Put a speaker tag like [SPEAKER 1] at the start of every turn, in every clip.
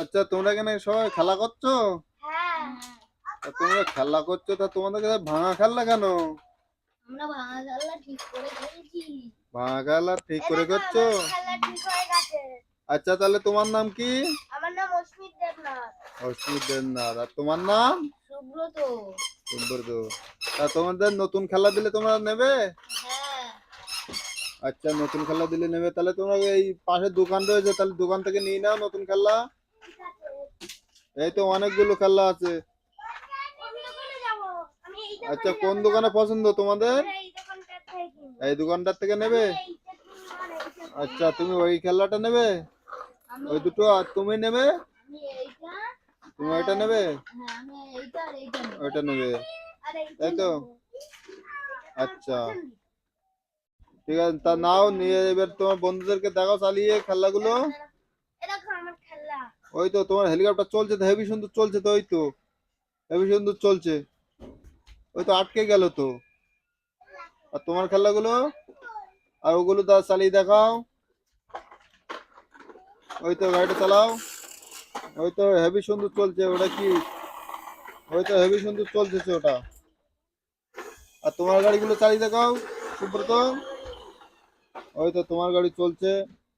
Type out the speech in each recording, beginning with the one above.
[SPEAKER 1] আচ্ছা, তোমরা এখানে সবাই খেলা করছো? তা তোমরা খেলা করছো, তা তোমাদের কাছে ভাঙা খেলনা কেন?
[SPEAKER 2] আমরা ভাঙা খেলনা ঠিক করে ফেলেছি।
[SPEAKER 1] ভাঙা খেলনা ঠিক করে করছো?
[SPEAKER 2] খেলনা ঠিক হয়ে গেছে।
[SPEAKER 1] আচ্ছা, তাহলে তোমার নাম কি?
[SPEAKER 2] আমার নাম অস্মিত দেবনাথ।
[SPEAKER 1] অস্মিত দেবনাথ। আর তোমার নাম?
[SPEAKER 2] সুব্রত।
[SPEAKER 1] সুব্রত। তা তোমাদের নতুন খেলা দিলে তোমরা নেবে?
[SPEAKER 2] হ্যাঁ।
[SPEAKER 1] আচ্ছা, নতুন খেলা দিলে নেবে, তাহলে তোমরা এই পাশে দোকান রয়েছে, তাহলে দোকান থেকে নিয়ে নাও নতুন খেলা। এই তো অনেকগুলো খেলা আছে। আচ্ছা, কোন দোকানে পছন্দ তোমাদের? এই দোকানটার থেকে নেবে? আচ্ছা, তুমি ওই খেলাটা নেবে? ওই দুটো? আর তুমি নেবে? তুমি ওইটা নেবে? ওইটা নেবে, তাই তো? আচ্ছা, ঠিক আছে, তা নাও নিয়ে এবার তোমার বন্ধুদেরকে দেখাও চালিয়ে খেলাগুলো। ওই তো তোমার হেলিকপ্টার চলছে তো, হেভি সুন্দর চলছে তো, ওই তো হেভি সুন্দর চলছে। ওই তো আটকে গেল তো। আর তোমার খেলাগুলো আর ওগুলো চালিয়ে দেখাও। ওই তো গাড়িটা চালাও। ওই তো হেভি সুন্দর চলছে ওটা কি? ওই তো হেভি সুন্দর চলছে ওটা। আর তোমার গাড়িগুলো চালিয়ে দেখাও সুব্রত। ওই তো তোমার গাড়ি চলছে।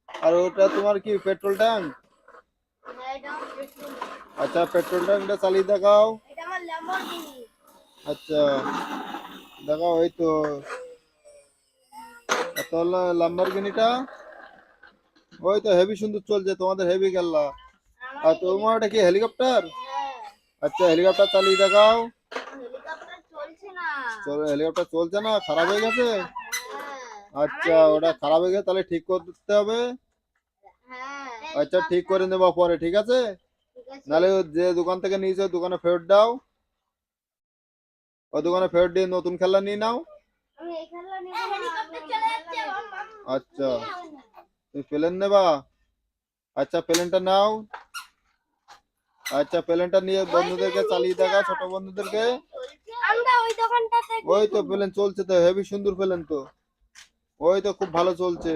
[SPEAKER 1] আর ওটা তোমার কি পেট্রোল ট্যাঙ্ক? আচ্ছা, পেট্রোল ট্যাঙ্কটা চালিয়ে দেখাও। আচ্ছা, দেখাও। এই তো তাহলে ল্যাম্বরগিনিটা। ওই তো হেভি সুন্দর চলছে তোমাদের হেভি খেলা। আর তোমার ওটা কি হেলিকপ্টার? আচ্ছা, হেলিকপ্টার চালিয়ে দেখাও। হেলিকপ্টার চলছে না, খারাপ হয়ে গেছে? আচ্ছা, ওটা খারাপ হয়ে গেছে, তাহলে ঠিক করতে হবে। আচ্ছা, ঠিক করে নেবা পরে, ঠিক আছে? নাহলে যে দোকান থেকে নিয়েছো দোকানে ফেরত দাও। ওই দোকানে ফেরত দিয়ে নতুন খেলা নিয়ে নাও। আচ্ছা, তুমি প্লেন নেবা? আচ্ছা, প্লেনটা নাও। আচ্ছা, প্লেনটা নিয়ে বন্ধুদেরকে চালিয়ে দেখা, ছোট বন্ধুদেরকে। ওই তো প্লেন চলছে তো, হেভি সুন্দর প্লেন তো। ওই তো খুব ভালো চলছে।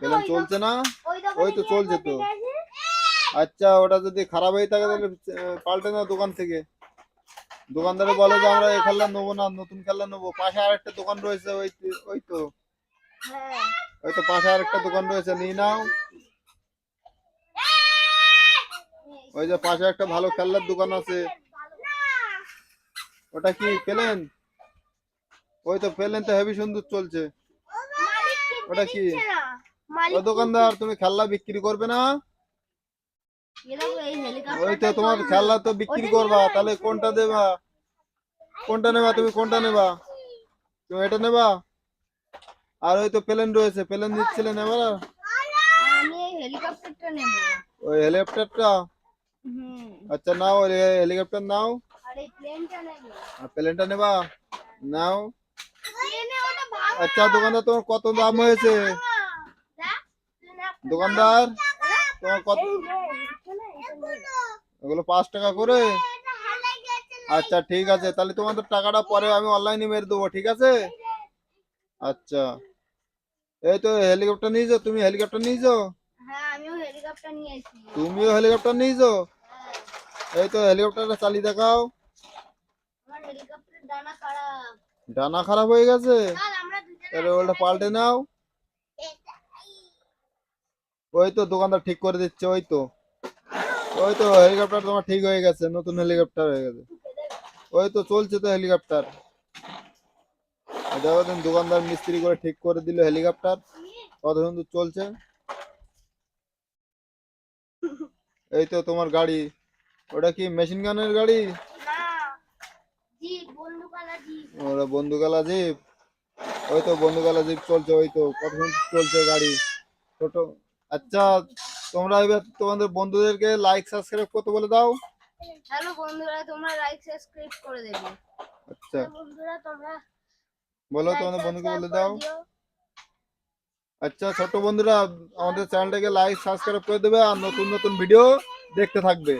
[SPEAKER 1] প্লেন চলছে না? ওই তো চলছে তো। আচ্ছা, ওটা যদি খারাপ হয়ে থাকে তাহলে পাল্টে নাও দোকান থেকে। দোকানদারে বলে যে আমরা এই খেলনা নেবো না, নতুন খেলনা নেবো। পাশে আরেকটা দোকান রয়েছে, ওই ওই তো ওই তো পাশে আরেকটা দোকান রয়েছে, নিয়ে নাও। ওই যে পাশে একটা ভালো খেলনার দোকান আছে। ওটা কি প্লেন? ওই তো প্লেন তো হেভি সুন্দর চলছে। ওটা কি? ও দোকানদার, তুমি খেলনা বিক্রি করবে না? ওই তো তোমার খেলনা তো বিক্রি করবা, তাহলে কোনটা দেবা? কোনটা নেবা তুমি? কোনটা নেবা? তুমি এটা নেবা? আর ওই তো প্লেন রয়েছে, প্লেন নিচ্ছিলে নেবা না? ওই হেলিকপ্টারটা? আচ্ছা, নাও ওই হেলিকপ্টার নাও। আর প্লেনটা নেবা? নাও। আচ্ছা, দোকানদার তোমার কত দাম হয়েছে? দোকানদার তোমার কত? ওগুলো 5 টাকা করে? আচ্ছা, ঠিক আছে, তাহলে তোমাদের টাকাটা পরে আমি অনলাইনে মেরে দেবো, ঠিক আছে? আচ্ছা, এই তো হেলিকপ্টার নিয়েছো তুমি? হেলিকপ্টার নিয়েছো? তুমিও হেলিকপ্টার নিয়েছো? এই তো হেলিকপ্টারটা চালিয়ে দেখাও। ডানা খারাপ হয়ে গেছে? তাহলে ওটা পাল্টে নাও। ওই তো দোকানদার ঠিক করে দিচ্ছে। ওই তো ওই তো হেলিকপ্টার তোমার ঠিক হয়ে গেছে, নতুন হেলিকপ্টার হয়ে গেছে। ওই তো চলছে তো হেলিকপ্টার। দেখো তুমি, দোকানদার মিস্ত্রি করে ঠিক করে দিল হেলিকপ্টার, কত সুন্দর চলছে। এই তো তোমার গাড়ি। ওটা কি মেশিন গানের গাড়ি? ওরা বন্দুকালা জিপ। ওই তো বন্দুকালা জিপ চলছে। ওই তো কত সুন্দর চলছে গাড়ি, ছোট। আচ্ছা, তোমরা এবার তোমাদের বন্ধুদেরকে লাইক সাবস্ক্রাইব করতে বলে দাও।
[SPEAKER 2] হ্যালো বন্ধুরা, তোমরা লাইক সাবস্ক্রাইব করে দেবে।
[SPEAKER 1] আচ্ছা
[SPEAKER 2] বন্ধুরা, তোমরা
[SPEAKER 1] বলো তোমাদের বন্ধুকে বলে দাও। আচ্ছা, ছোট বন্ধুরা, আমাদের চ্যানেলটাকে লাইক সাবস্ক্রাইব করে দেবে আর নতুন নতুন ভিডিও দেখতে থাকবে।